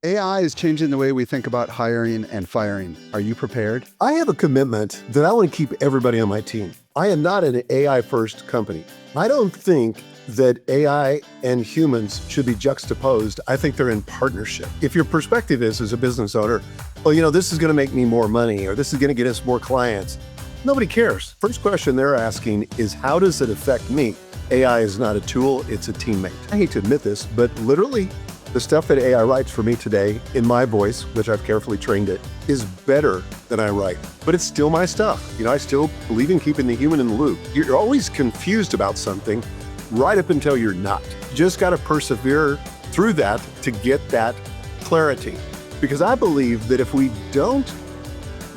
AI is changing the way we think about hiring and firing. Are you prepared? I have a commitment that I want to keep everybody on my team. I am not an AI-first company. I don't think that AI and humans should be juxtaposed. I think they're in partnership. If your perspective is, as a business owner, well, this is going to make me more money, or this is going to get us more clients, nobody cares. First question they're asking is, how does it affect me? AI is not a tool, it's a teammate. I hate to admit this, but literally, the stuff that AI writes for me today in my voice, which I've carefully trained it, is better than I write. But it's still my stuff. I still believe in keeping the human in the loop. You're always confused about something right up until you're not. You just got to persevere through that to get that clarity. Because I believe that if we don't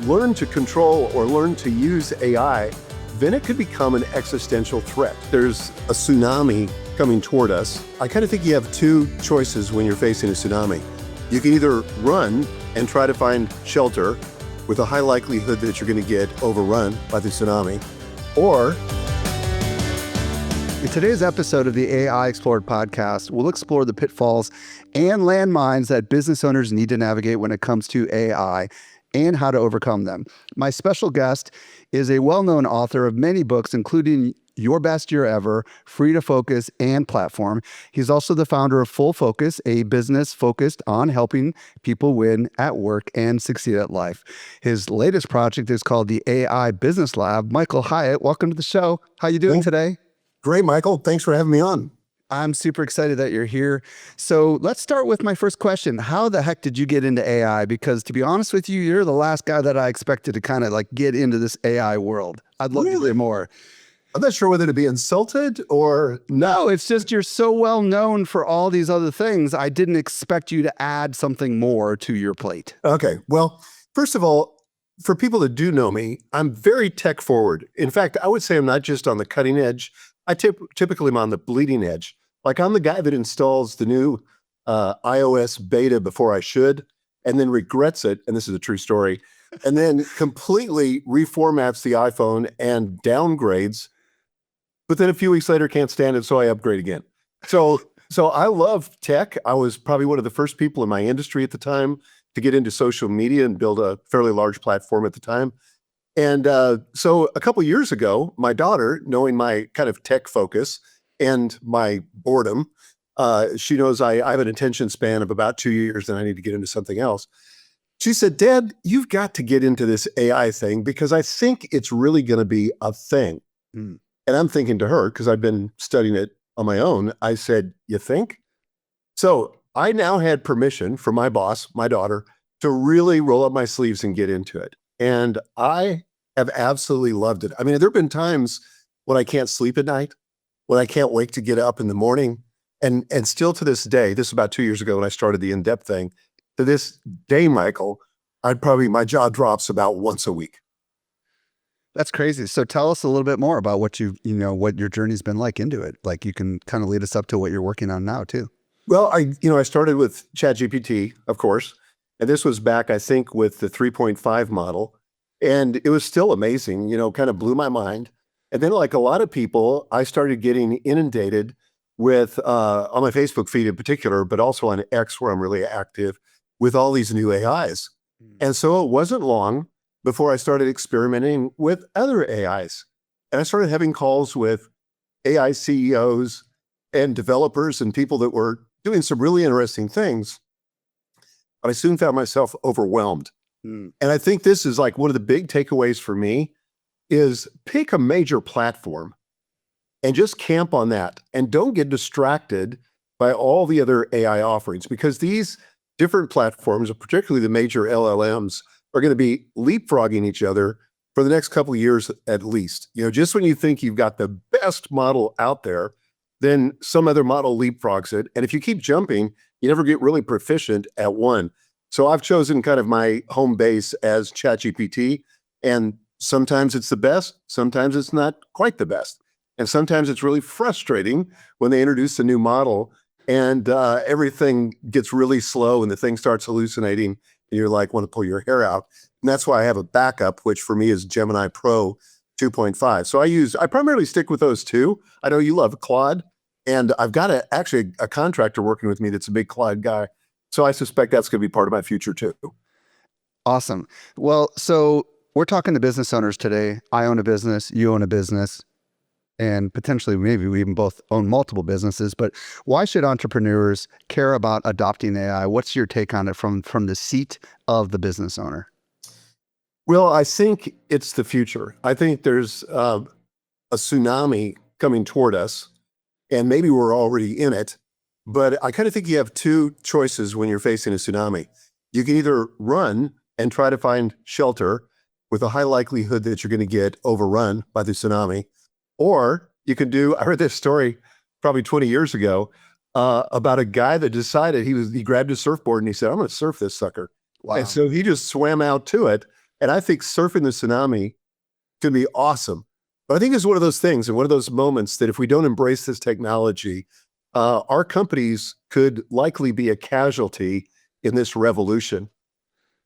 learn to control or learn to use AI, then it could become an existential threat. There's a tsunami coming toward us. I kind of think you have two choices when you're facing a tsunami. You can either run and try to find shelter with a high likelihood that you're going to get overrun by the tsunami, or In today's episode of the AI Explored podcast, we'll explore the pitfalls and landmines that business owners need to navigate when it comes to AI and how to overcome them. My special guest is a well-known author of many books, including Your Best Year Ever, Free to Focus, and Platform. He's also the founder of Full Focus, a business focused on helping people win at work and succeed at life. His latest project is called the AI Business Lab. Michael Hyatt, welcome to the show. How you doing today? Great, Michael. Thanks for having me on. I'm super excited that you're here. So let's start with my first question. How the heck did you get into AI? Because to be honest with you, you're the last guy that I expected to kind of get into this AI world. I'd love to hear more. I'm not sure whether to be insulted or No, it's just you're so well known for all these other things. I didn't expect you to add something more to your plate. Okay. Well, first of all, for people that do know me, I'm very tech forward. In fact, I would say I'm not just on the cutting edge. I typically am on the bleeding edge. I'm the guy that installs the new iOS beta before I should, and then regrets it, and this is a true story, and then completely reformats the iPhone and downgrades, but then a few weeks later can't stand it, so I upgrade again. So I love tech. I was probably one of the first people in my industry at the time to get into social media and build a fairly large platform at the time. And so a couple years ago, my daughter, knowing my kind of tech focus and my boredom, she knows I have an attention span of about 2 years and I need to get into something else. She said, "Dad, you've got to get into this AI thing because I think it's really going to be a thing." And I'm thinking to her, because I've been studying it on my own, I said, "You think?" So I now had permission from my boss, my daughter, to really roll up my sleeves and get into it. And I have absolutely loved it. I mean, there have been times when I can't sleep at night, when I can't wait to get up in the morning. And still to this day, this is about 2 years ago when I started the in-depth thing, to this day, Michael, my jaw drops about once a week. That's crazy. So tell us a little bit more about what what your journey's been like into it. You can kind of lead us up to what you're working on now too. Well, I started with ChatGPT, of course, and this was back, I think, with the 3.5 model, and it was still amazing, kind of blew my mind. And then, like a lot of people, I started getting inundated with, on my Facebook feed in particular, but also on X, where I'm really active, with all these new AIs. And so it wasn't long before I started experimenting with other AIs. And I started having calls with AI CEOs and developers and people that were doing some really interesting things. But I soon found myself overwhelmed. And I think this is one of the big takeaways for me is pick a major platform and just camp on that. And don't get distracted by all the other AI offerings, because these different platforms, particularly the major LLMs, are going to be leapfrogging each other for the next couple of years at least. Just when you think you've got the best model out there, then some other model leapfrogs it. And if you keep jumping, you never get really proficient at one. So I've chosen kind of my home base as ChatGPT, and sometimes it's the best, sometimes it's not quite the best. And sometimes it's really frustrating when they introduce a new model and everything gets really slow and the thing starts hallucinating and you're want to pull your hair out. And that's why I have a backup, which for me is Gemini Pro 2.5. So I primarily stick with those two. I know you love Claude, and I've got actually a contractor working with me that's a big Claude guy. So I suspect that's going to be part of my future too. Awesome. Well, so we're talking to business owners today. I own a business, you own a business, and potentially maybe we even both own multiple businesses. But why should entrepreneurs care about adopting AI? What's your take on it from the seat of the business owner? Well, I think it's the future. I think there's a tsunami coming toward us, and maybe we're already in it. But I kind of think you have two choices when you're facing a tsunami. You can either run and try to find shelter with a high likelihood that you're going to get overrun by the tsunami, or you can do, I heard this story probably 20 years ago about a guy that decided he grabbed his surfboard and he said, I'm going to surf this sucker. And Wow. so he just swam out to it. And I think surfing the tsunami can be awesome. But I think it's one of those things and one of those moments that if we don't embrace this technology, our companies could likely be a casualty in this revolution.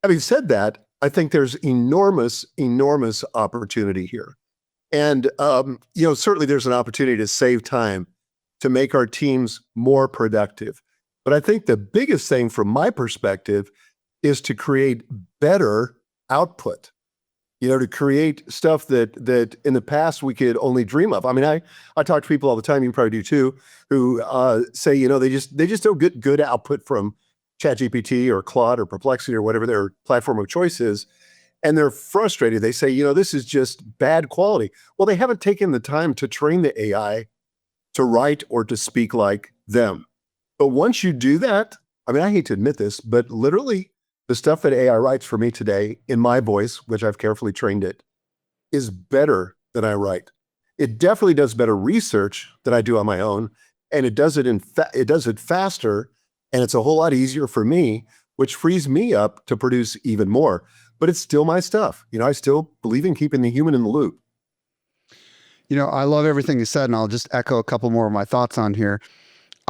Having said that, I think there's enormous, enormous opportunity here. And, certainly there's an opportunity to save time, to make our teams more productive. But I think the biggest thing from my perspective is to create better output, to create stuff that in the past we could only dream of. I mean, I talk to people all the time, you probably do too, who say, they just don't get good output from ChatGPT or Claude or Perplexity or whatever their platform of choice is. And they're frustrated. They say, this is just bad quality. Well, they haven't taken the time to train the AI to write or to speak like them. But once you do that, I mean, I hate to admit this, but literally the stuff that AI writes for me today in my voice, which I've carefully trained it, is better than I write. It definitely does better research than I do on my own. And it does it faster, and it's a whole lot easier for me, which frees me up to produce even more. But it's still my stuff. I still believe in keeping the human in the loop. I love everything you said, and I'll just echo a couple more of my thoughts on here.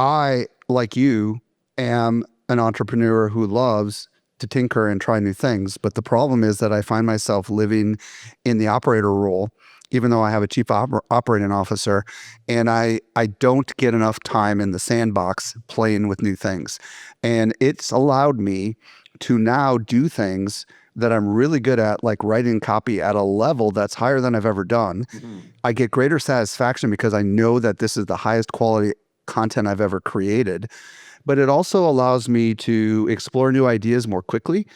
I, like you, am an entrepreneur who loves to tinker and try new things. But the problem is that I find myself living in the operator role, even though I have a chief operating officer, and I don't get enough time in the sandbox playing with new things. And it's allowed me to now do things that I'm really good at, like writing copy at a level that's higher than I've ever done. Mm-hmm. I get greater satisfaction because I know that this is the highest quality content I've ever created, but it also allows me to explore new ideas more quickly.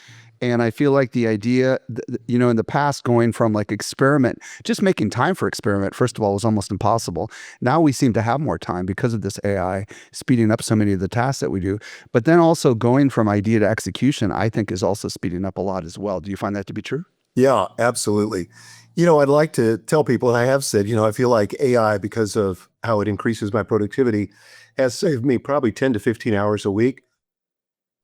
And I feel like the idea, in the past, going from like experiment, just making time for experiment, first of all, was almost impossible. Now we seem to have more time because of this AI speeding up so many of the tasks that we do. But then also going from idea to execution, I think is also speeding up a lot as well. Do you find that to be true? Yeah, absolutely. I'd like to tell people, and I have said, I feel like AI, because of how it increases my productivity, has saved me probably 10 to 15 hours a week.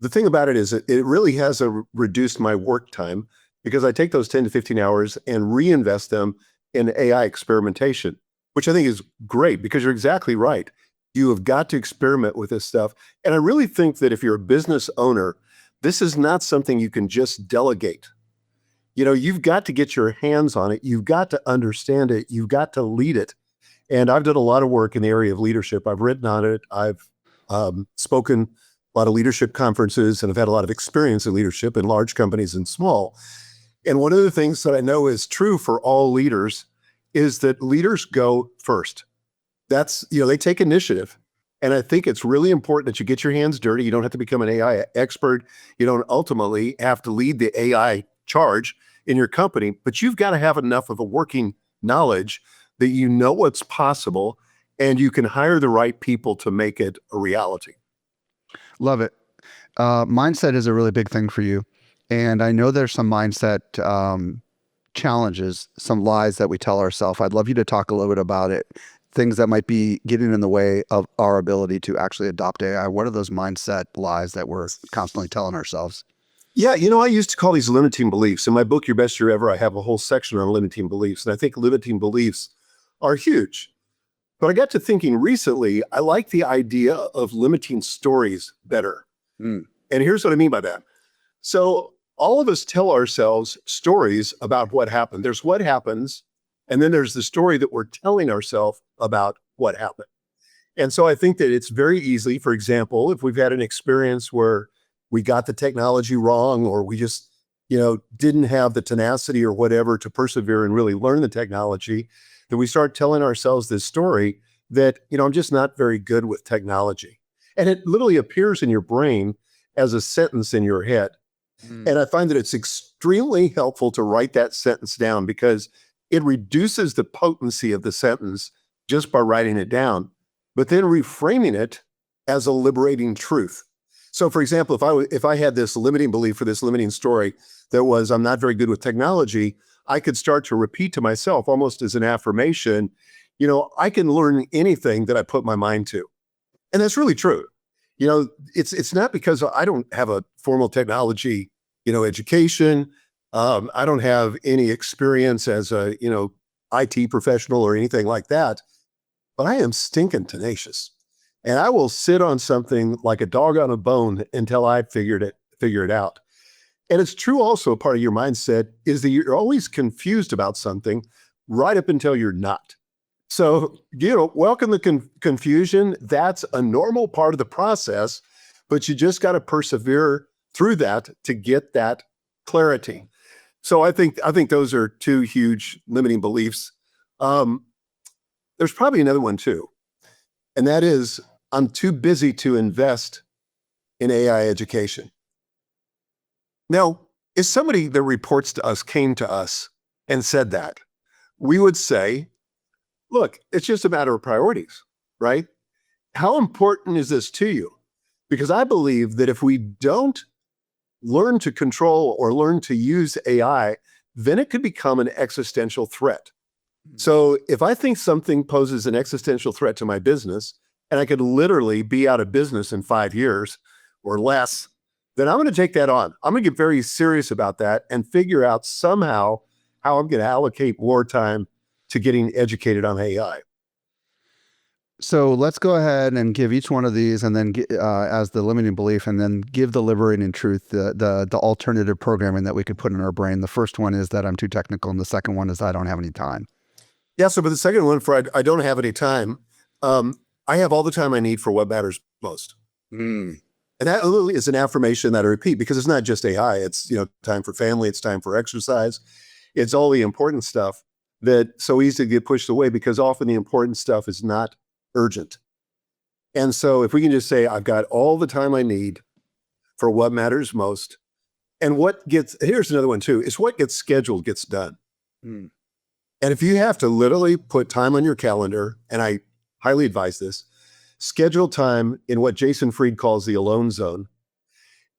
The thing about it is it really has reduced my work time because I take those 10 to 15 hours and reinvest them in AI experimentation, which I think is great because you're exactly right. You have got to experiment with this stuff. And I really think that if you're a business owner, this is not something you can just delegate. You've got to get your hands on it. You've got to understand it. You've got to lead it. And I've done a lot of work in the area of leadership. I've written on it. I've spoken a lot of leadership conferences, and I've had a lot of experience in leadership in large companies and small. And one of the things that I know is true for all leaders is that leaders go first. That's, they take initiative. And I think it's really important that you get your hands dirty. You don't have to become an AI expert. You don't ultimately have to lead the AI charge in your company, but you've got to have enough of a working knowledge that you know what's possible and you can hire the right people to make it a reality. Love it. Mindset is a really big thing for you. And I know there's some mindset challenges, some lies that we tell ourselves. I'd love you to talk a little bit about it, things that might be getting in the way of our ability to actually adopt AI. What are those mindset lies that we're constantly telling ourselves? Yeah, I used to call these limiting beliefs. In my book, Your Best Year Ever, I have a whole section on limiting beliefs. And I think limiting beliefs are huge. But I got to thinking recently, I like the idea of limiting stories better. Mm. And here's what I mean by that. So all of us tell ourselves stories about what happened. There's what happens, and then there's the story that we're telling ourselves about what happened. And so I think that it's very easy, for example, if we've had an experience where we got the technology wrong, or we just, didn't have the tenacity or whatever to persevere and really learn the technology, that we start telling ourselves this story that, I'm just not very good with technology. And it literally appears in your brain as a sentence in your head. And I find that it's extremely helpful to write that sentence down because it reduces the potency of the sentence just by writing it down, but then reframing it as a liberating truth. So for example, if I had this limiting belief for this limiting story that was, I'm not very good with technology, I could start to repeat to myself almost as an affirmation, I can learn anything that I put my mind to. And that's really true. It's not because I don't have a formal technology, education. I don't have any experience as a, IT professional or anything like that, but I am stinking tenacious. And I will sit on something like a dog on a bone until I figure it out. And it's true also, part of your mindset is that you're always confused about something right up until you're not. So, welcome the confusion. That's a normal part of the process, but you just got to persevere through that to get that clarity. So I think those are two huge limiting beliefs. There's probably another one too, and that is I'm too busy to invest in AI education. Now, if somebody that reports to us came to us and said that, we would say, look, it's just a matter of priorities, right? How important is this to you? Because I believe that if we don't learn to control or learn to use AI, then it could become an existential threat. So if I think something poses an existential threat to my business, and I could literally be out of business in 5 years or less, then I'm going to take that on. I'm going to get very serious about that and figure out somehow how I'm going to allocate more time to getting educated on AI. So let's go ahead and give each one of these, and then as the limiting belief, and then give the liberating truth, the alternative programming that we could put in our brain. The first one is that I'm too technical, and the second one is I don't have any time. Yeah. So, but the second one, for I don't have any time. I have all the time I need for what matters most. And that literally is an affirmation that I repeat because it's not just AI. It's time for family. It's time for exercise. It's all the important stuff that so easy to get pushed away because often the important stuff is not urgent. And so if we can just say, I've got all the time I need for what matters most, and here's another one too, is what gets scheduled gets done. And if you have to literally put time on your calendar, and I highly advise this, schedule time in what Jason Fried calls the alone zone,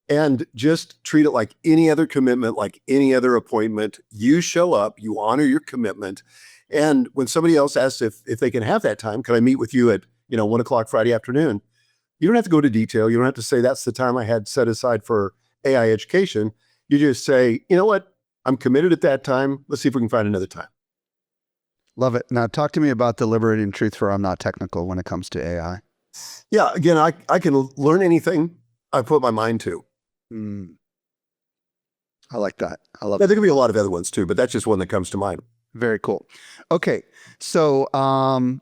and just treat it like any other commitment, like any other appointment. You show up, you honor your commitment. And when somebody else asks if they can have that time, can I meet with you at 1 o'clock Friday afternoon? You don't have to go to detail. You don't have to say that's the time I had set aside for AI education. You just say, you know what? I'm committed at that time. Let's see if we can find another time. Love it. Now talk to me about the liberating truth for I'm not technical when it comes to AI. Yeah, again, I can learn anything I put my mind to. I like that. I love There it. could be a lot of other ones too, but that's just one that comes to mind. Very cool. Okay. So, Can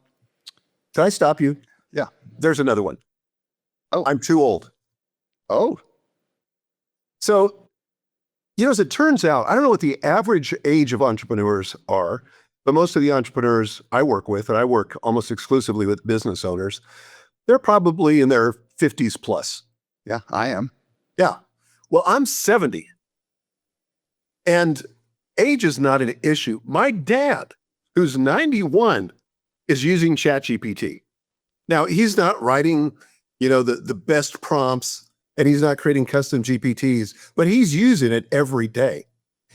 I stop you? Yeah. There's another one. Oh. I'm too old. Oh. So, as it turns out, I don't know what the average age of entrepreneurs are, but most of the entrepreneurs I work with, and I work almost exclusively with business owners, they're probably in their 50s plus. Yeah, I am. Yeah. Well, I'm 70. And age is not an issue. My dad, who's 91, is using ChatGPT. Now, he's not writing, the best prompts, and he's not creating custom GPTs, but he's using it every day.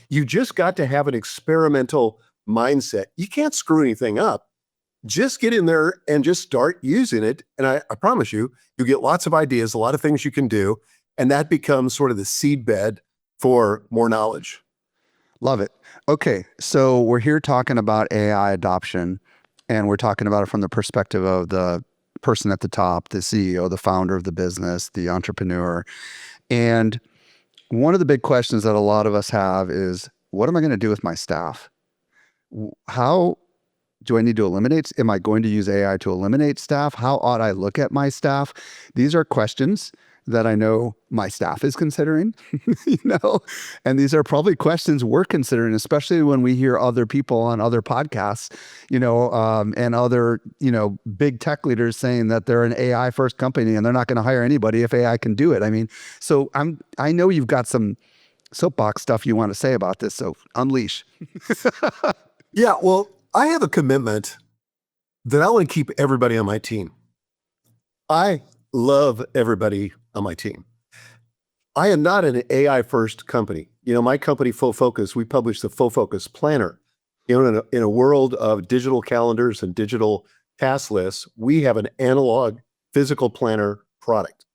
You just got to have an experimental mindset. You can't screw anything up. Just get in there and just start using it. And I promise you get lots of ideas, a lot of things you can do. And that becomes sort of the seedbed for more knowledge. Love it. Okay. So we're here talking about AI adoption, and we're talking about it from the perspective of the person at the top, the CEO, the founder of the business, the entrepreneur. And one of the big questions that a lot of us have is, what am I going to do with my staff? How do I need to eliminate? Am I going to use AI to eliminate staff? How ought I look at my staff? These are questions that I know my staff is considering, you know, and these are probably questions we're considering, especially when we hear other people on other podcasts, and other, big tech leaders saying that they're an AI first company and they're not going to hire anybody if AI can do it. I mean, so I know you've got some soapbox stuff you want to say about this, so unleash. Yeah, well, I have a commitment that I want to keep everybody on my team. I love everybody on my team. I am not an AI first company. My company, Full Focus, we publish the Full Focus Planner. In a world of digital calendars and digital task lists, we have an analog physical planner product.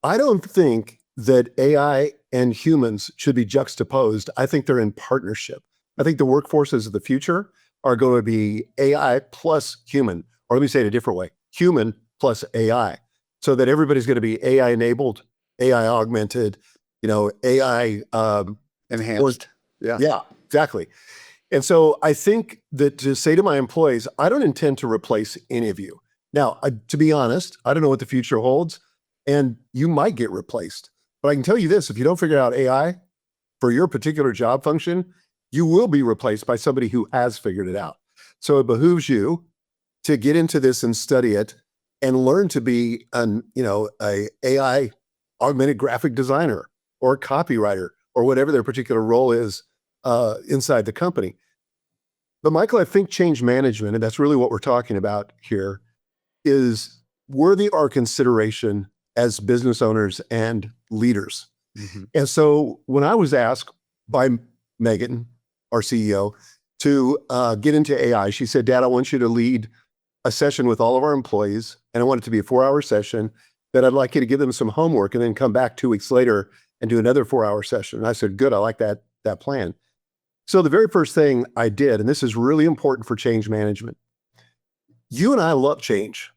I don't think that AI and humans should be juxtaposed. I think they're in partnership. I think the workforces of the future are going to be AI plus human, or let me say it a different way, human plus AI, so that everybody's going to be AI enabled, AI augmented, AI Enhanced. Yeah, exactly. And so I think that to say to my employees, I don't intend to replace any of you. Now, to be honest, I don't know what the future holds, and you might get replaced. But I can tell you this, if you don't figure out AI for your particular job function, you will be replaced by somebody who has figured it out. So it behooves you to get into this and study it and learn to be a AI augmented graphic designer or a copywriter or whatever their particular role is inside the company. But Michael, I think change management, and that's really what we're talking about here, is worthy our consideration as business owners and leaders. Mm-hmm. And so when I was asked by Megan, our CEO, to get into AI, she said, Dad, I want you to lead a session with all of our employees, and I want it to be a 4-hour session, that I'd like you to give them some homework and then come back 2 weeks later and do another 4-hour session. And I said, good, I like that plan. So the very first thing I did, and this is really important for change management, you and I love change.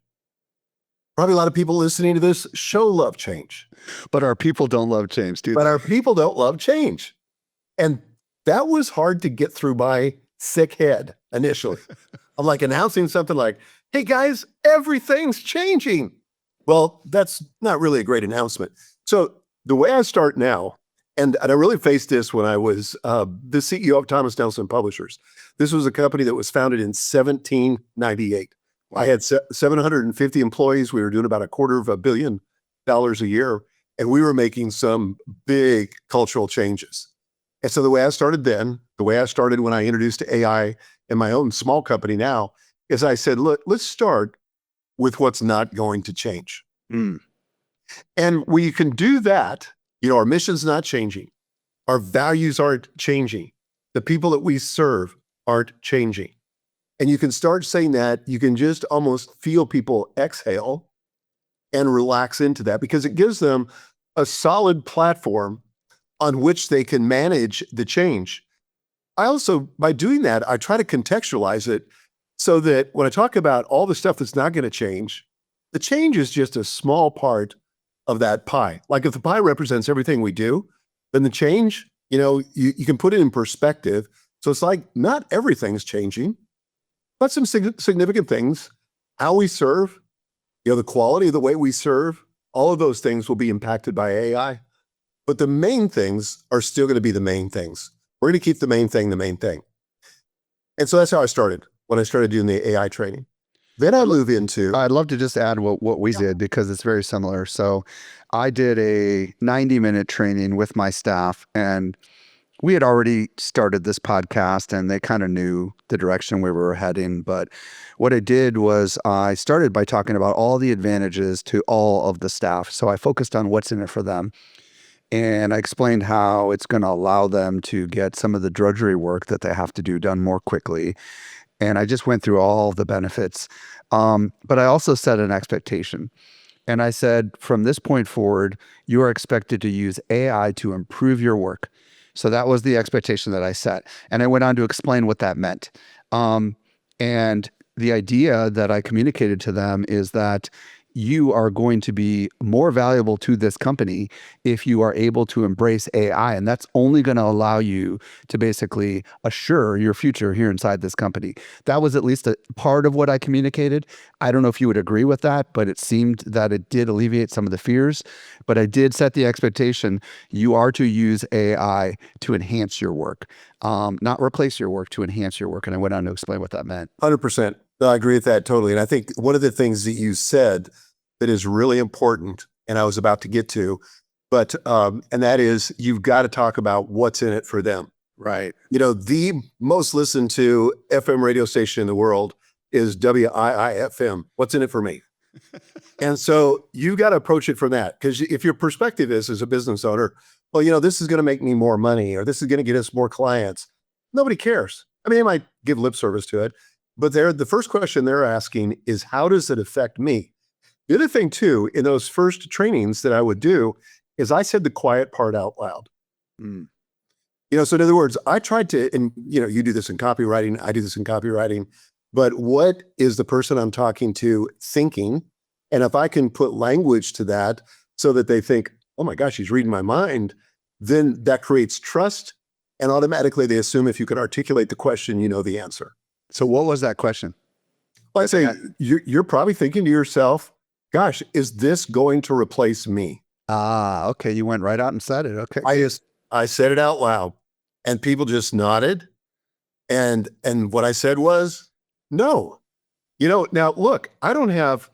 Probably a lot of people listening to this show love change. But our people don't love change, do they? But our people don't love change. And that was hard to get through my sick head initially. I'm like announcing something like, hey guys, everything's changing. Well, that's not really a great announcement. So the way I start now, and I really faced this when I was the CEO of Thomas Nelson Publishers. This was a company that was founded in 1798. Wow. I had 750 employees. We were doing about $250 million a year, and we were making some big cultural changes. And so the way I started then, the way I started when I introduced AI in my own small company now, is I said, look, let's start with what's not going to change. Mm. And when you can do that, our mission's not changing. Our values aren't changing. The people that we serve aren't changing. And you can start saying that, you can just almost feel people exhale and relax into that, because it gives them a solid platform on which they can manage the change. I also, by doing that, I try to contextualize it so that when I talk about all the stuff that's not going to change, the change is just a small part of that pie. Like if the pie represents everything we do, then the change, you can put it in perspective. So it's like not everything's changing, but some significant things, how we serve, the quality of the way we serve, all of those things will be impacted by AI. But the main things are still going to be the main things. We're going to keep the main thing the main thing. And so that's how I started when I started doing the AI training. Then I move into... I'd love to just add what we did, because it's very similar. So I did a 90-minute training with my staff, and we had already started this podcast and they kind of knew the direction we were heading. But what I did was I started by talking about all the advantages to all of the staff. So I focused on what's in it for them. And I explained how it's going to allow them to get some of the drudgery work that they have to do done more quickly. And I just went through all the benefits. But I also set an expectation. And I said, from this point forward, you are expected to use AI to improve your work. So that was the expectation that I set. And I went on to explain what that meant. And the idea that I communicated to them is that you are going to be more valuable to this company if you are able to embrace AI. And that's only going to allow you to basically assure your future here inside this company. That was at least a part of what I communicated. I don't know if you would agree with that, but it seemed that it did alleviate some of the fears. But I did set the expectation you are to use AI to enhance your work, not replace your work, to enhance your work. And I went on to explain what that meant. 100%. No, I agree with that totally. And I think one of the things that you said that is really important, and I was about to get to, but and that is you've got to talk about what's in it for them. Right. You know, the most listened to FM radio station in the world is WIIFM. What's in it for me? And so you got to approach it from that, because if your perspective is as a business owner, well, you know, this is going to make me more money, or this is going to get us more clients. Nobody cares. I mean, they might give lip service to it, but the first question they're asking is, how does it affect me? The other thing too, in those first trainings that I would do, is I said the quiet part out loud. Mm. You know, so in other words, I tried to, and you know, you do this in copywriting, I do this in copywriting, but what is the person I'm talking to thinking? And if I can put language to that so that they think, oh my gosh, he's reading my mind, then that creates trust. And automatically they assume if you can articulate the question, you know the answer. So what was that question? Well, I'd say you're probably thinking to yourself, gosh, is this going to replace me? Ah, okay. You went right out and said it. Okay. I said it out loud, and people just nodded. And what I said was, no. You know, now look, I don't have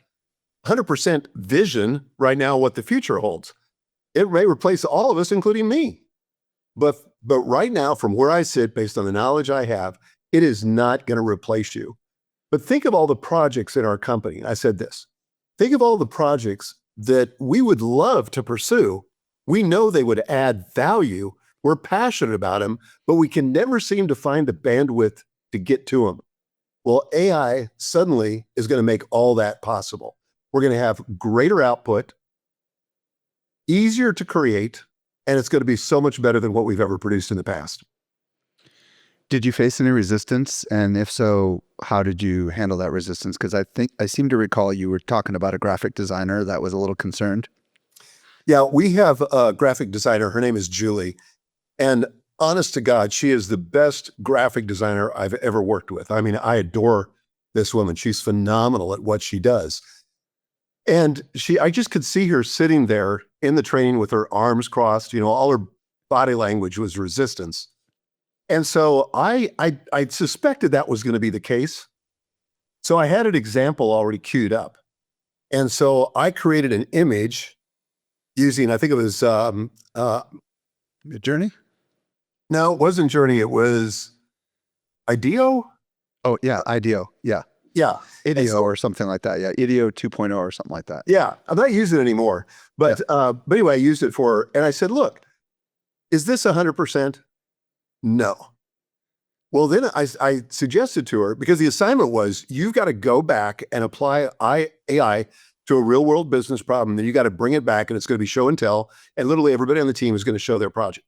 100% vision right now what the future holds. It may replace all of us, including me. But right now, from where I sit, based on the knowledge I have, it is not going to replace you. But think of all the projects in our company. I said this. Think of all the projects that we would love to pursue. We know they would add value. We're passionate about them, but we can never seem to find the bandwidth to get to them. Well, AI suddenly is going to make all that possible. We're going to have greater output, easier to create, and it's going to be so much better than what we've ever produced in the past. Did you face any resistance? And if so, how did you handle that resistance? Because I seem to recall you were talking about a graphic designer that was a little concerned. Yeah, we have a graphic designer. Her name is Julie. And honest to God, she is the best graphic designer I've ever worked with. I mean, I adore this woman. She's phenomenal at what she does. And I just could see her sitting there in the training with her arms crossed, you know, all her body language was resistance. And so I suspected that was going to be the case. So I had an example already queued up. And so I created an image using, I think it was, Journey? no, it wasn't Journey. It was IDEO. Oh, yeah. IDEO. Yeah. Yeah. IDEO or something like that. Yeah. IDEO 2.0 or something like that. Yeah. I'm not using it anymore. But, but anyway, I used it for her. And I said, look, is this 100%? No. Well, then I suggested to her, because the assignment was, you've got to go back and apply AI to a real world business problem. Then you got to bring it back, and it's going to be show and tell. And literally everybody on the team is going to show their project.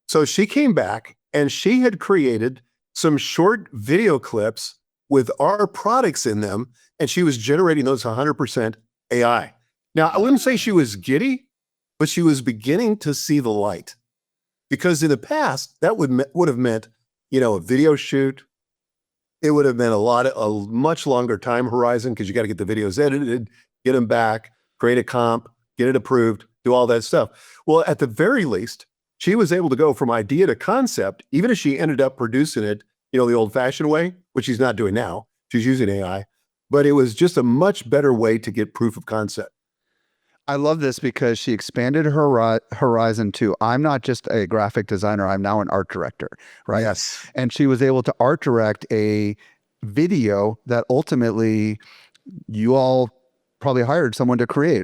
So she came back and she had created some short video clips with our products in them. And she was generating those 100% AI. Now, I wouldn't say she was giddy, but she was beginning to see the light. Because in the past, that would have meant, you know, a video shoot. It would have meant a much longer time horizon, because you got to get the videos edited, get them back, create a comp, get it approved, do all that stuff. Well, at the very least, she was able to go from idea to concept, even if she ended up producing it, you know, the old fashioned way, which she's not doing now. She's using AI, but it was just a much better way to get proof of concept. I love this because she expanded her horizon to, I'm not just a graphic designer, I'm now an art director, right? Yes. And she was able to art direct a video that ultimately you all probably hired someone to create,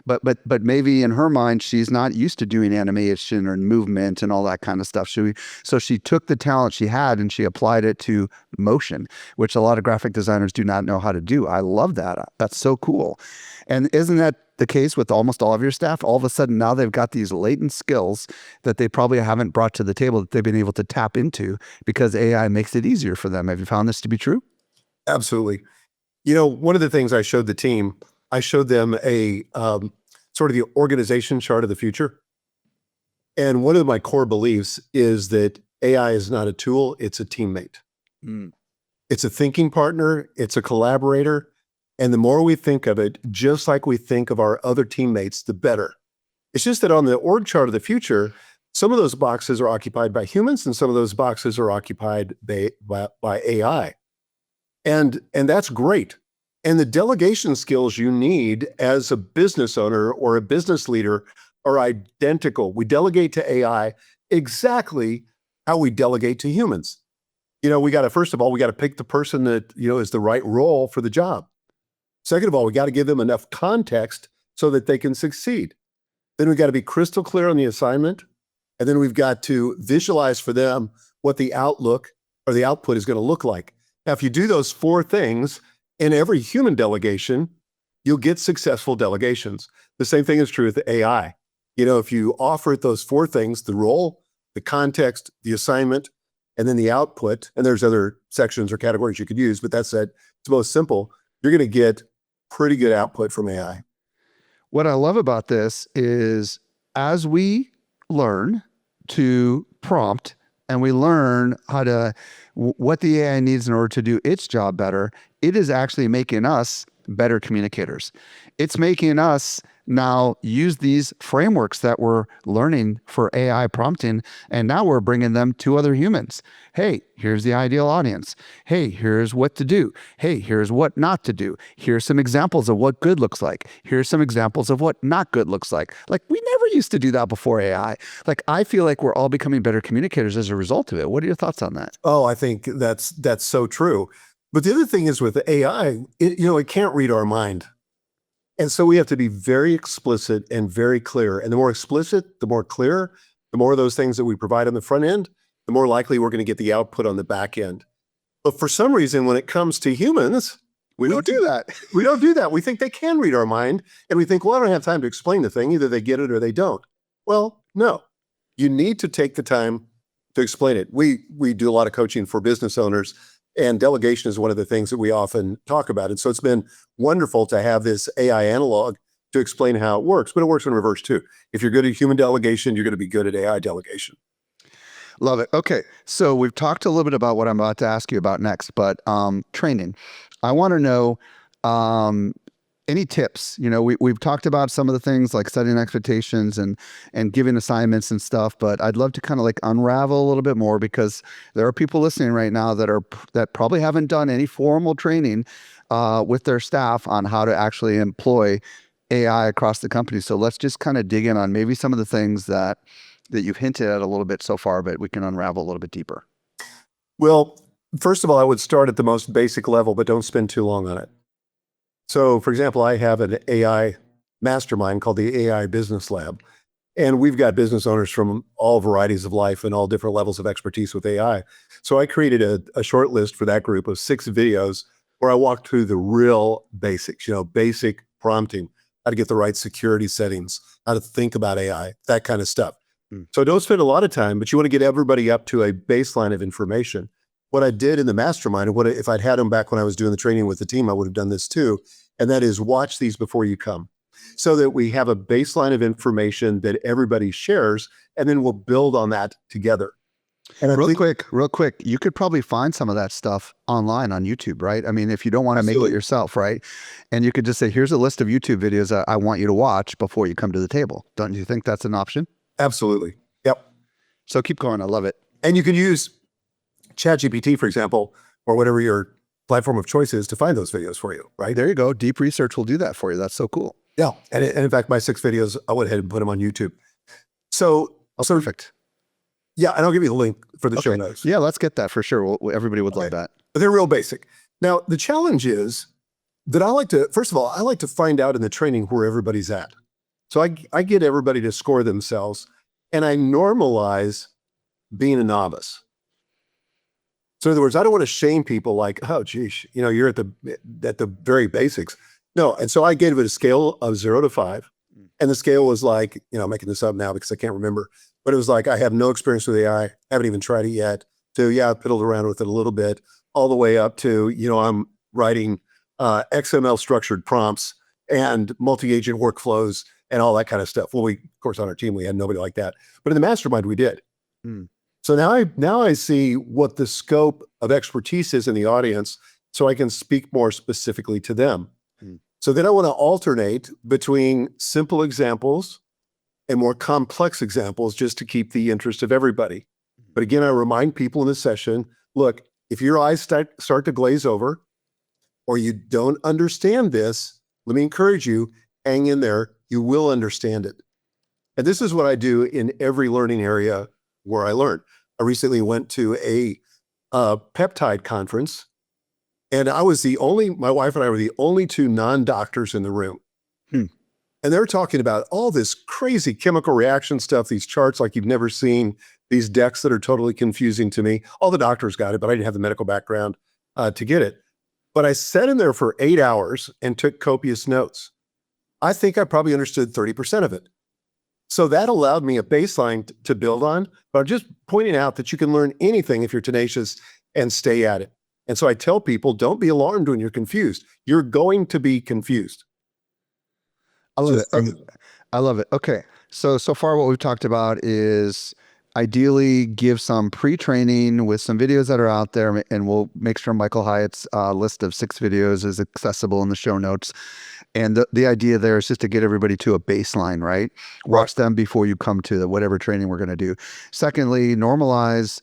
but maybe in her mind, she's not used to doing animation or movement and all that kind of stuff. So she took the talent she had and she applied it to motion, which a lot of graphic designers do not know how to do. I love that. That's so cool. And isn't that the case with almost all of your staff? All of a sudden now they've got these latent skills that they probably haven't brought to the table that they've been able to tap into because AI makes it easier for them. Have you found this to be true? Absolutely. You know, one of the things I showed the team, I showed them a sort of the organization chart of the future. And one of my core beliefs is that AI is not a tool, it's a teammate. Mm. It's a thinking partner, it's a collaborator. And the more we think of it, just like we think of our other teammates, the better. It's just that on the org chart of the future, some of those boxes are occupied by humans and some of those boxes are occupied by AI. And that's great. And the delegation skills you need as a business owner or a business leader are identical. We delegate to AI exactly how we delegate to humans. First of all, we got to pick the person that, is the right role for the job. Second of all, we got to give them enough context so that they can succeed. Then we got to be crystal clear on the assignment. And then we've got to visualize for them what the outlook or the output is going to look like. Now, if you do those 4 things in every human delegation, you'll get successful delegations. The same thing is true with AI. If you offer it those 4 things, the role, the context, the assignment, and then the output, and there's other sections or categories you could use, but that said, it's most simple, you're going to get pretty good output from AI. What I love about this is as we learn to prompt and we learn how to, what the AI needs in order to do its job better, it is actually making us better communicators. It's making us now use these frameworks that we're learning for AI prompting, and now we're bringing them to other humans. Hey, here's the ideal audience. Hey, here's what to do. Hey, here's what not to do. Here's some examples of what good looks like. Here's some examples of what not good looks like. Like, we never used to do that before AI. Like, I feel like we're all becoming better communicators as a result of it. What are your thoughts on that? Oh, I think that's so true. But the other thing is with AI, it can't read our mind. And so we have to be very explicit and very clear. And the more explicit, the more clear, the more of those things that we provide on the front end, the more likely we're going to get the output on the back end. But for some reason, when it comes to humans, We don't do that. we don't do that. We think they can read our mind. And we think, well, I don't have time to explain the thing. Either they get it or they don't. Well, no. You need to take the time to explain it. We do a lot of coaching for business owners, and delegation is one of the things that we often talk about. And so it's been wonderful to have this AI analog to explain how it works, but it works in reverse too. If you're good at human delegation, you're going to be good at AI delegation. Love it. Okay. So we've talked a little bit about what I'm about to ask you about next, but training. I want to know any tips. We've talked about some of the things like setting expectations and giving assignments and stuff, but I'd love to kind of like unravel a little bit more, because there are people listening right now that probably haven't done any formal training with their staff on how to actually employ AI across the company. So let's just kind of dig in on maybe some of the things that you've hinted at a little bit so far, but we can unravel a little bit deeper. Well, first of all, I would start at the most basic level, but don't spend too long on it. So, for example, I have an AI mastermind called the AI Business Lab, and we've got business owners from all varieties of life and all different levels of expertise with AI. So I created a short list for that group of 6 videos where I walked through the real basics, basic prompting, how to get the right security settings, how to think about AI, that kind of stuff. So don't spend a lot of time, but you want to get everybody up to a baseline of information. What I did in the mastermind, and if I'd had them back when I was doing the training with the team, I would have done this too. And that is, watch these before you come, so that we have a baseline of information that everybody shares, and then we'll build on that together. And Real quick, you could probably find some of that stuff online on YouTube, right? I mean, if you don't want to make it yourself, right? And you could just say, here's a list of YouTube videos that I want you to watch before you come to the table. Don't you think that's an option? Absolutely. Yep. So keep going. I love it. And you can use ChatGPT, for example, or whatever your platform of choice is to find those videos for you, right? There you go. Deep research will do that for you. That's so cool. Yeah. And in fact, my 6 videos, I went ahead and put them on YouTube. So perfect. Yeah. And I'll give you the link for the show notes. Yeah, let's get that for sure. Everybody would love that. But they're real basic. Now, the challenge is that first of all, I like to find out in the training where everybody's at. So I get everybody to score themselves, and I normalize being a novice. So in other words, I don't want to shame people like, oh, geez, you're at the very basics. No. And so I gave it a scale of 0 to 5. And the scale was like, I'm making this up now because I can't remember, but it was like, I have no experience with AI, haven't even tried it yet, to, yeah, I piddled around with it a little bit, all the way up to, I'm writing XML structured prompts and multi-agent workflows and all that kind of stuff. Well, of course, on our team, we had nobody like that. But in the mastermind, we did. Hmm. So now I see what the scope of expertise is in the audience, so I can speak more specifically to them. Hmm. So then I want to alternate between simple examples and more complex examples just to keep the interest of everybody. But again, I remind people in the session, look, if your eyes start to glaze over or you don't understand this, let me encourage you, hang in there. You will understand it. And this is what I do in every learning area where I learn. I recently went to a peptide conference, and my wife and I were the only two non-doctors in the room. Hmm. And they're talking about all this crazy chemical reaction stuff, these charts like you've never seen, these decks that are totally confusing to me. All the doctors got it, but I didn't have the medical background to get it. But I sat in there for 8 hours and took copious notes. I think I probably understood 30% of it. So that allowed me a baseline to build on, but I'm just pointing out that you can learn anything if you're tenacious and stay at it. And so I tell people, don't be alarmed when you're confused. You're going to be confused. I love it. I love it. Okay. So far what we've talked about is ideally give some pre-training with some videos that are out there, and we'll make sure Michael Hyatt's list of 6 videos is accessible in the show notes. And the idea there is just to get everybody to a baseline, right? Watch them before you come to whatever training we're going to do. Secondly, normalize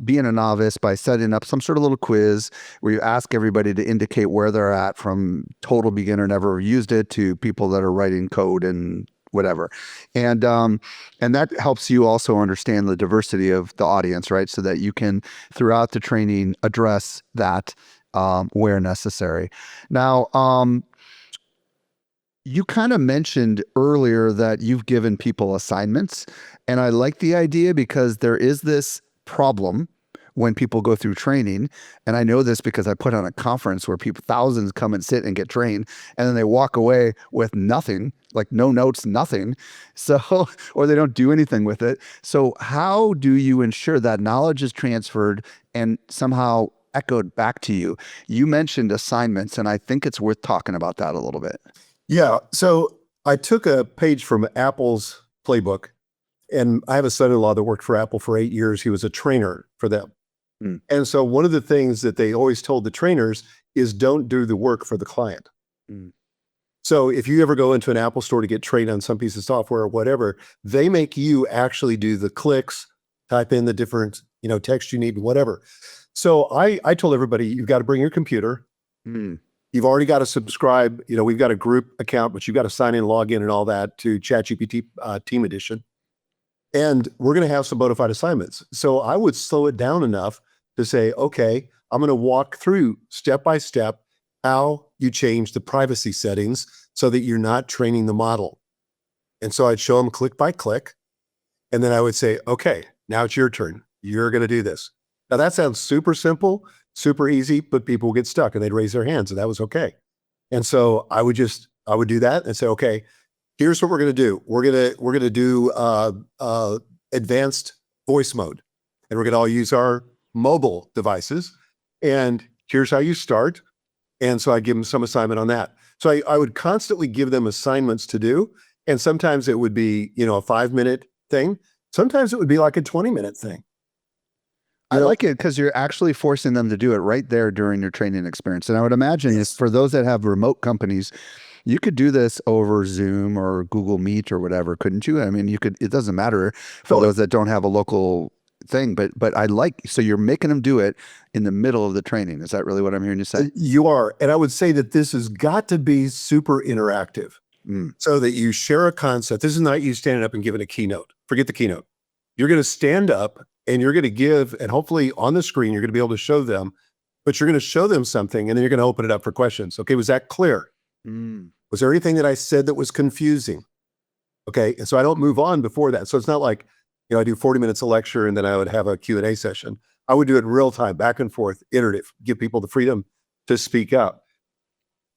being a novice by setting up some sort of little quiz where you ask everybody to indicate where they're at, from total beginner, never used it, to people that are writing code and whatever. And that helps you also understand the diversity of the audience, right? So that you can, throughout the training, address that where necessary. Now, you kind of mentioned earlier that you've given people assignments, and I like the idea because there is this problem when people go through training. And I know this because I put on a conference where thousands come and sit and get trained, and then they walk away with nothing, like no notes, nothing. So, or they don't do anything with it. So how do you ensure that knowledge is transferred and somehow echoed back to you? You mentioned assignments, and I think it's worth talking about that a little bit. Yeah. So I took a page from Apple's playbook, and I have a son-in-law that worked for Apple for 8 years. He was a trainer for them. Mm. And so one of the things that they always told the trainers is don't do the work for the client. Mm. So if you ever go into an Apple store to get trained on some piece of software or whatever, they make you actually do the clicks, type in the different, text you need, whatever. So I told everybody, you've got to bring your computer. Mm. You've already got to subscribe. We've got a group account, but you've got to sign in, log in and all that to ChatGPT Team Edition. And we're going to have some bona fide assignments. So I would slow it down enough to say, okay, I'm going to walk through step by step how you change the privacy settings so that you're not training the model. And so I'd show them click by click. And then I would say, okay, now it's your turn. You're going to do this. Now that sounds super simple, super easy, but people would get stuck and they'd raise their hands, and that was okay. And so I would do that and say, okay, here's what we're going to do. We're going to do advanced voice mode, and we're going to all use our mobile devices. And here's how you start. And so I give them some assignment on that. So I would constantly give them assignments to do. And sometimes it would be, a 5-minute thing. Sometimes it would be like a 20-minute thing. I like it because you're actually forcing them to do it right there during your training experience. And I would imagine for those that have remote companies, you could do this over Zoom or Google Meet or whatever, couldn't you? I mean, it doesn't matter for those that don't have a local thing, but so you're making them do it in the middle of the training. Is that really what I'm hearing you say? You are. And I would say that this has got to be super interactive so that you share a concept. This is not you standing up and giving a keynote. Forget the keynote. You're going to stand up and you're going to give, and hopefully on the screen, you're going to be able to show them, but you're going to show them something and then you're going to open it up for questions. Okay. Was that clear? Was there anything that I said that was confusing? Okay. And so I don't move on before that. So it's not like, I do 40 minutes of lecture and then I would have a Q&A session. I would do it in real time, back and forth, iterative, give people the freedom to speak out.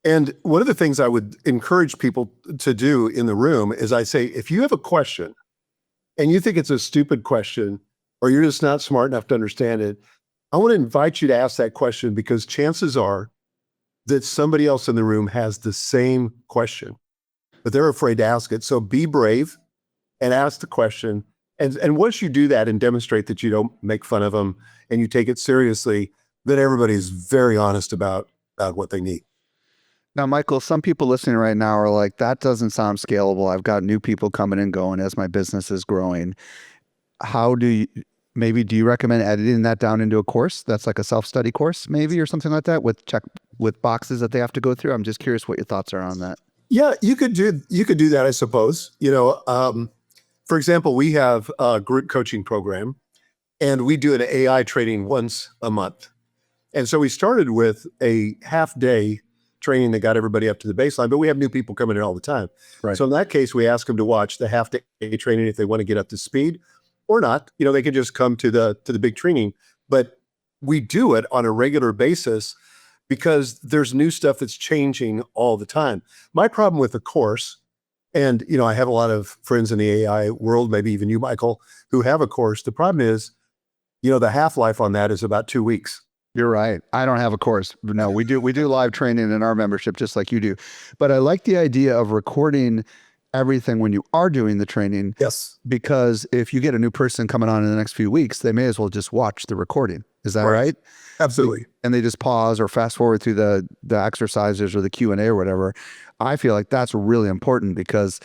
And one of the things I would encourage people to do in the room is I say, if you have a question and you think it's a stupid question, or you're just not smart enough to understand it, I want to invite you to ask that question, because chances are that somebody else in the room has the same question, but they're afraid to ask it. So be brave and ask the question. And once you do that and demonstrate that you don't make fun of them and you take it seriously, then everybody's very honest about what they need. Now, Michael, some people listening right now are like, that doesn't sound scalable. I've got new people coming and going as my business is growing. How do you, maybe do you recommend editing that down into a course that's like a self-study course maybe, or something like that with boxes that they have to go through? I'm just curious what your thoughts are on that. Yeah, you could do that, I suppose. For example, we have a group coaching program and we do an AI training once a month. And so we started with a half day training that got everybody up to the baseline, but we have new people coming in all the time. Right. So in that case, we ask them to watch the half day training if they want to get up to speed or not. They can just come to the big training, but we do it on a regular basis because there's new stuff that's changing all the time. My problem with the course, and I have a lot of friends in the AI world, maybe even you, Michael, who have a course. The problem is, the half-life on that is about 2 weeks. You're right. I don't have a course. No, we do live training in our membership just like you do. But I like the idea of recording everything when you are doing the training. Yes. Because if you get a new person coming on in the next few weeks, they may as well just watch the recording. Is that right? Absolutely. And they just pause or fast forward through the exercises or the Q&A or whatever. I feel like that's really important because,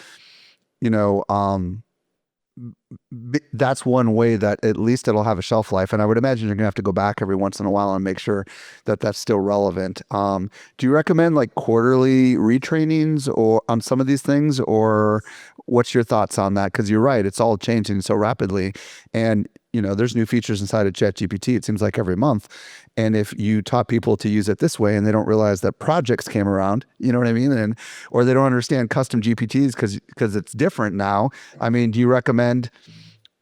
that's one way that at least it'll have a shelf life. And I would imagine you're gonna have to go back every once in a while and make sure that that's still relevant. Do you recommend like quarterly retrainings or on some of these things, or what's your thoughts on that? Because you're right, it's all changing so rapidly, and there's new features inside of ChatGPT. It seems like every month, and if you taught people to use it this way and they don't realize that projects came around, you know what I mean, and or they don't understand custom GPTs because it's different now. I mean, do you recommend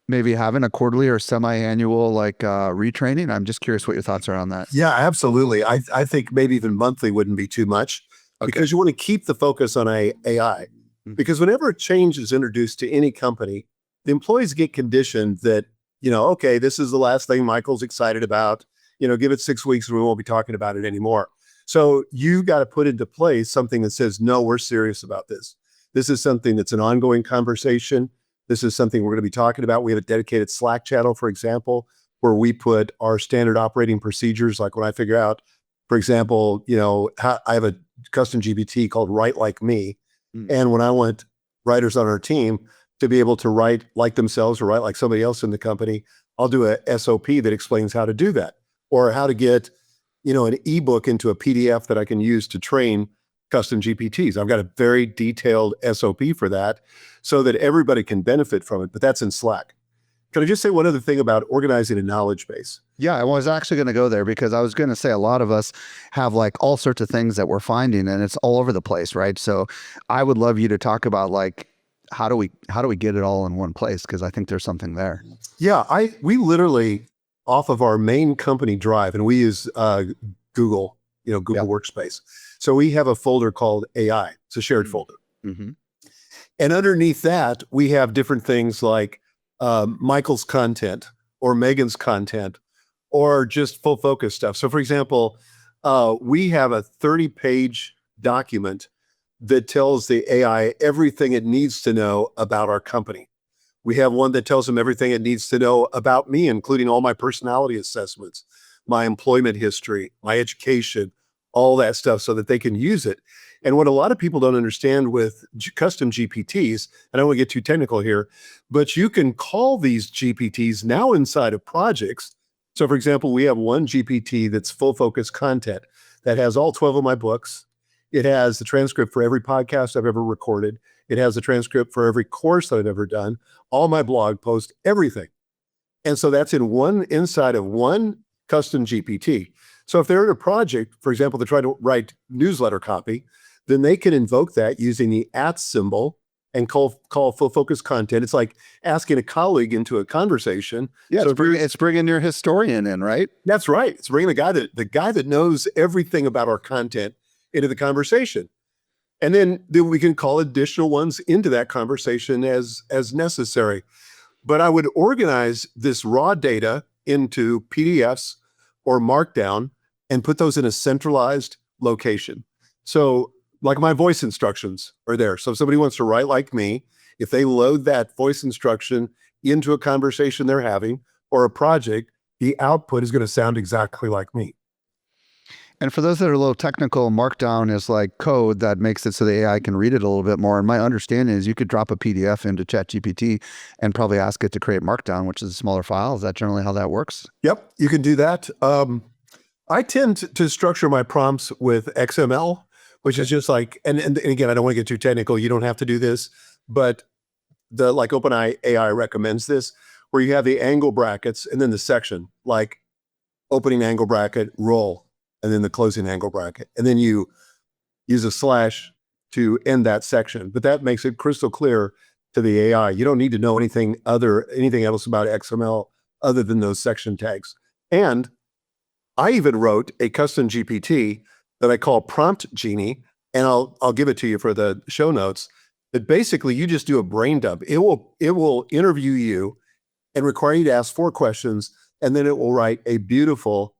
maybe having a quarterly or semi-annual retraining? I'm just curious what your thoughts are on that. Yeah, absolutely. I think maybe even monthly wouldn't be too much because you want to keep the focus on AI. Because whenever a change is introduced to any company, the employees get conditioned that, okay, this is the last thing Michael's excited about. Give it 6 weeks and we won't be talking about it anymore. So you got to put into place something that says, no, we're serious about this. This is something that's an ongoing conversation. This is something we're going to be talking about. We have a dedicated Slack channel, for example, where we put our standard operating procedures. Like when I figure out, for example, I have a custom GPT called Write Like Me. And when I want writers on our team to be able to write like themselves or write like somebody else in the company, I'll do a SOP that explains how to do that, or how to get, an ebook into a PDF that I can use to train custom GPTs. I've got a very detailed SOP for that so that everybody can benefit from it, but that's in Slack. Can I just say one other thing about organizing a knowledge base? Yeah, I was actually going to go there because I was going to say a lot of us have like all sorts of things that we're finding and it's all over the place, right? So I would love you to talk about like, how do we get it all in one place? Because I think there's something there. Yeah, we literally, off of our main company drive, and we use Google, Google Workspace. So we have a folder called AI. It's a shared folder. Mm-hmm. And underneath that, we have different things like Michael's content or Megan's content or just full focus stuff. So for example, we have a 30-page document that tells the AI everything it needs to know about our company. We have one that tells them everything it needs to know about me, including all my personality assessments, my employment history, my education, all that stuff so that they can use it. And what a lot of people don't understand with custom GPTs, and I don't want to get too technical here, but you can call these GPTs now inside of projects. So for example, we have one GPT that's full focus content that has all 12 of my books. It has the transcript for every podcast I've ever recorded. It has the transcript for every course that I've ever done, all my blog posts, everything. And so that's inside of one custom GPT. So if they're in a project, for example, to try to write newsletter copy, then they can invoke that using the @ symbol and call full focus content. It's like asking a colleague into a conversation. Yeah, so it's bringing your historian in, right? That's right. It's bringing the guy that knows everything about our content into the conversation. And then we can call additional ones into that conversation as necessary. But I would organize this raw data into PDFs or Markdown and put those in a centralized location. So like my voice instructions are there. So if somebody wants to write like me, if they load that voice instruction into a conversation they're having or a project, the output is going to sound exactly like me. And for those that are a little technical, Markdown is like code that makes it so the AI can read it a little bit more. And my understanding is you could drop a PDF into ChatGPT and probably ask it to create Markdown, which is a smaller file. Is that generally how that works? Yep, you can do that. I tend to structure my prompts with XML, which is just like, and again, I don't want to get too technical. You don't have to do this, but the like OpenAI AI recommends this, where you have the angle brackets and then the section, like opening angle bracket, roll, and then the closing angle bracket. And then you use a slash to end that section. But that makes it crystal clear to the AI. You don't need to know anything else about XML other than those section tags. And I even wrote a custom GPT that I call Prompt Genie, and I'll give it to you for the show notes. But basically, you just do a brain dump. It will interview you and require you to ask 4 questions, and then it will write a beautiful,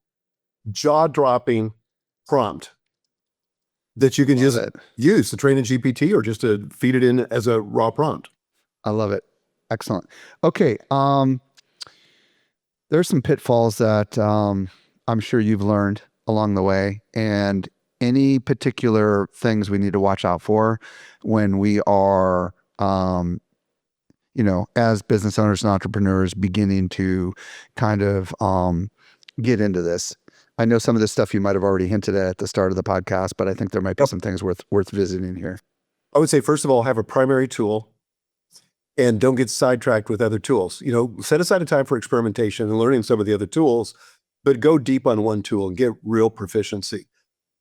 jaw-dropping prompt that you can just use to train a GPT or just to feed it in as a raw prompt. I love it. Excellent. Okay. There's some pitfalls that I'm sure you've learned along the way, and any particular things we need to watch out for when we are, as business owners and entrepreneurs beginning to kind of get into this. I know some of this stuff you might have already hinted at the start of the podcast, but I think there might be some things worth visiting here. I would say, first of all, have a primary tool and don't get sidetracked with other tools. Set aside a time for experimentation and learning some of the other tools, but go deep on one tool and get real proficiency.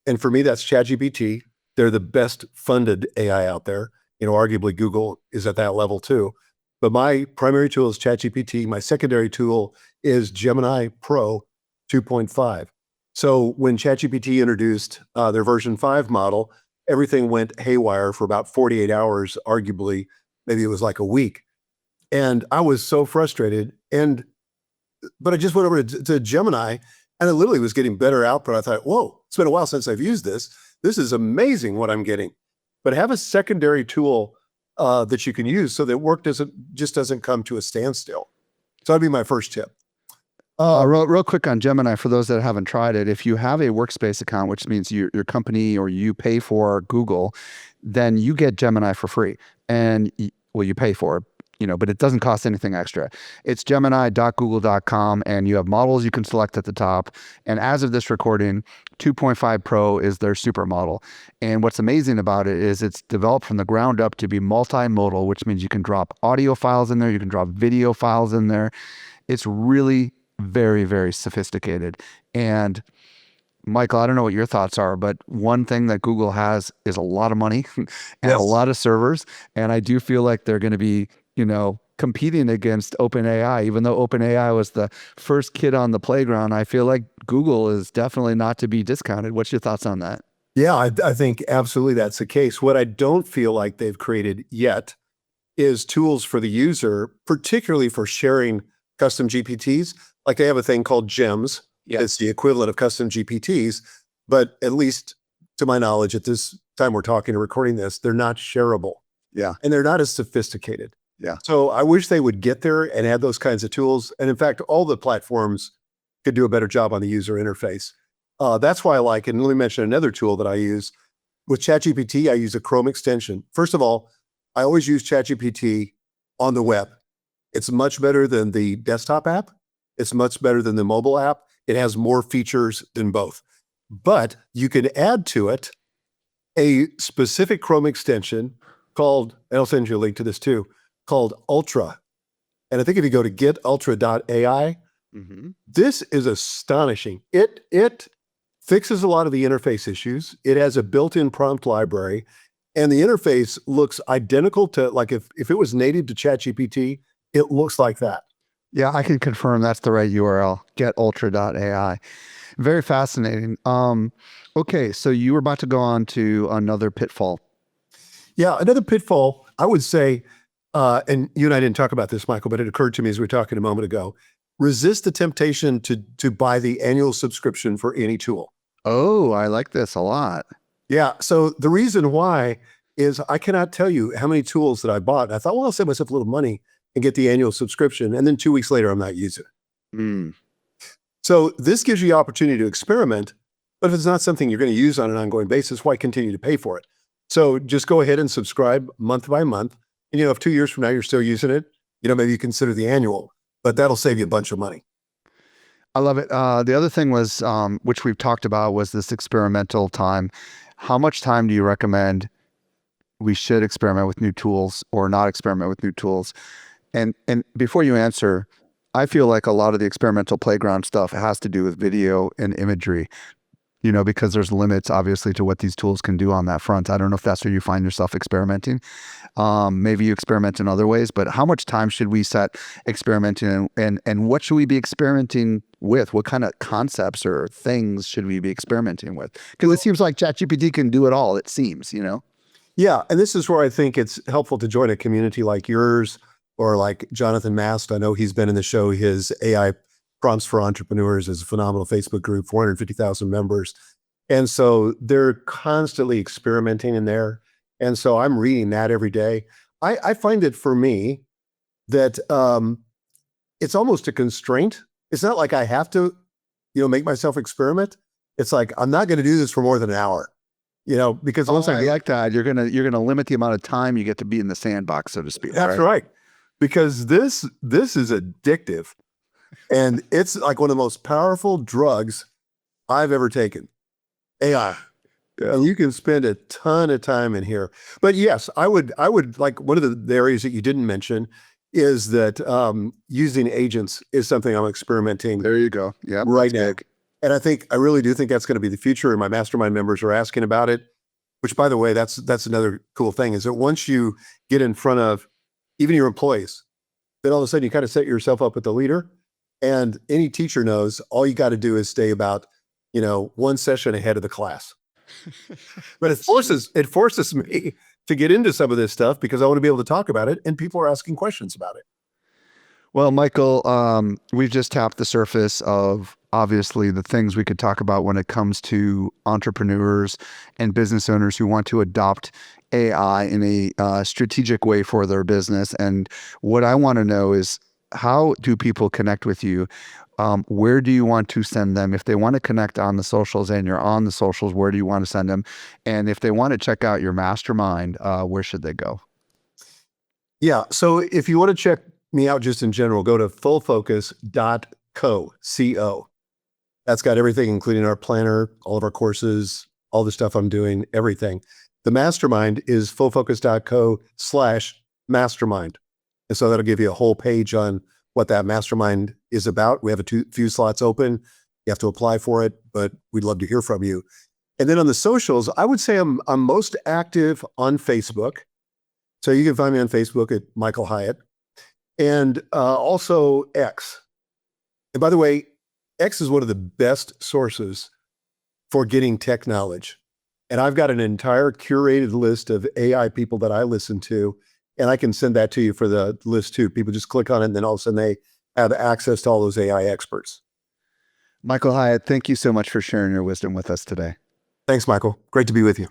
And for me, that's ChatGPT. They're the best funded AI out there. Arguably Google is at that level too. But my primary tool is ChatGPT. My secondary tool is Gemini Pro 2.5. So when ChatGPT introduced their version 5 model, everything went haywire for about 48 hours, arguably, maybe it was like a week. And I was so frustrated. But I just went over to Gemini, and it literally was getting better output. I thought, whoa, it's been a while since I've used this. This is amazing what I'm getting. But have a secondary tool that you can use so that work doesn't come to a standstill. So that'd be my first tip. Real quick on Gemini, for those that haven't tried it, if you have a workspace account, which means your company or you pay for Google, then you get Gemini for free. And you pay for it, but it doesn't cost anything extra. It's gemini.google.com, and you have models you can select at the top. And as of this recording, 2.5 Pro is their super model. And what's amazing about it is it's developed from the ground up to be multimodal, which means you can drop audio files in there, you can drop video files in there. It's really very, very sophisticated. And Michael, I don't know what your thoughts are, but one thing that Google has is a lot of money and a lot of servers. And I do feel like they're going to be, competing against OpenAI. Even though OpenAI was the first kid on the playground, I feel like Google is definitely not to be discounted. What's your thoughts on that? Yeah, I think absolutely that's the case. What I don't feel like they've created yet is tools for the user, particularly for sharing custom GPTs. Like they have a thing called GEMS. Yes. It's the equivalent of custom GPTs, but at least to my knowledge, at this time we're talking and recording this, they're not shareable. Yeah. And they're not as sophisticated. Yeah. So I wish they would get there and add those kinds of tools. And in fact, all the platforms could do a better job on the user interface. That's why I like, and let me mention another tool that I use. With ChatGPT, I use a Chrome extension. First of all, I always use ChatGPT on the web. It's much better than the desktop app. It's much better than the mobile app. It has more features than both. But you can add to it a specific Chrome extension called, and I'll send you a link to this too, called Ultra. And I think if you go to getultra.ai, this is astonishing. It fixes a lot of the interface issues. It has a built-in prompt library, and the interface looks identical to, like if it was native to ChatGPT, it looks like that. Yeah, I can confirm that's the right URL, getultra.ai. Very fascinating. Okay, so you were about to go on to another pitfall. Yeah, another pitfall, I would say, and you and I didn't talk about this, Michael, but it occurred to me as we were talking a moment ago. Resist the temptation to buy the annual subscription for any tool. Oh, I like this a lot. Yeah. So the reason why is I cannot tell you how many tools that I bought. And I thought, well, I'll save myself a little money and get the annual subscription. And then 2 weeks later, I'm not using it. Mm. So this gives you the opportunity to experiment. But if it's not something you're going to use on an ongoing basis, why continue to pay for it? So just go ahead and subscribe month by month. And, if 2 years from now you're still using it, maybe you consider the annual, but that'll save you a bunch of money. I love it. The other thing was, which we've talked about, was this experimental time. How much time do you recommend we should experiment with new tools or not experiment with new tools? And before you answer, I feel like a lot of the experimental playground stuff has to do with video and imagery, because there's limits obviously to what these tools can do on that front. I don't know if that's where you find yourself experimenting. Maybe you experiment in other ways, but how much time should we set experimenting, and what should we be experimenting with? What kind of concepts or things should we be experimenting with? Because it seems like ChatGPT can do it all, it seems. Yeah. And this is where I think it's helpful to join a community like yours or like Jonathan Mast. I know he's been in the show. His AI Prompts for Entrepreneurs is a phenomenal Facebook group, 450,000 members. And so they're constantly experimenting in there. And so I'm reading that every day. I find it for me that it's almost a constraint. It's not like I have to, make myself experiment. It's like, I'm not going to do this for more than an hour, because once I like that. You're gonna limit the amount of time you get to be in the sandbox, so to speak. That's right. Because this is addictive. And it's like one of the most powerful drugs I've ever taken. AI. Yeah. And you can spend a ton of time in here. But yes, I would like, one of the areas that you didn't mention is that using agents is something I'm experimenting. There you go. Yeah, right now. Big. And I really do think that's going to be the future. And my mastermind members are asking about it, which, by the way, that's another cool thing, is that once you get in front of even your employees, then all of a sudden you kind of set yourself up with the leader. And any teacher knows all you got to do is stay about, one session ahead of the class. But it forces me to get into some of this stuff because I want to be able to talk about it, and people are asking questions about it. Well, Michael, we've just tapped the surface of obviously the things we could talk about when it comes to entrepreneurs and business owners who want to adopt AI in a strategic way for their business. And what I want to know is, how do people connect with you? Where do you want to send them? If they want to connect on the socials and you're on the socials, where do you want to send them? And if they want to check out your mastermind, where should they go? Yeah. So if you want to check me out just in general, go to fullfocus.co. CO. That's got everything, including our planner, all of our courses, all the stuff I'm doing, everything. The mastermind is fullfocus.co/mastermind. And so that'll give you a whole page on what that mastermind is about. We have few slots open. You have to apply for it, but we'd love to hear from you. And then on the socials, I would say I'm most active on Facebook. So you can find me on Facebook at Michael Hyatt, and also X. And by the way, X is one of the best sources for getting tech knowledge. And I've got an entire curated list of AI people that I listen to, and I can send that to you for the list too. People just click on it, and then all of a sudden they have access to all those AI experts. Michael Hyatt, thank you so much for sharing your wisdom with us today. Thanks, Michael. Great to be with you.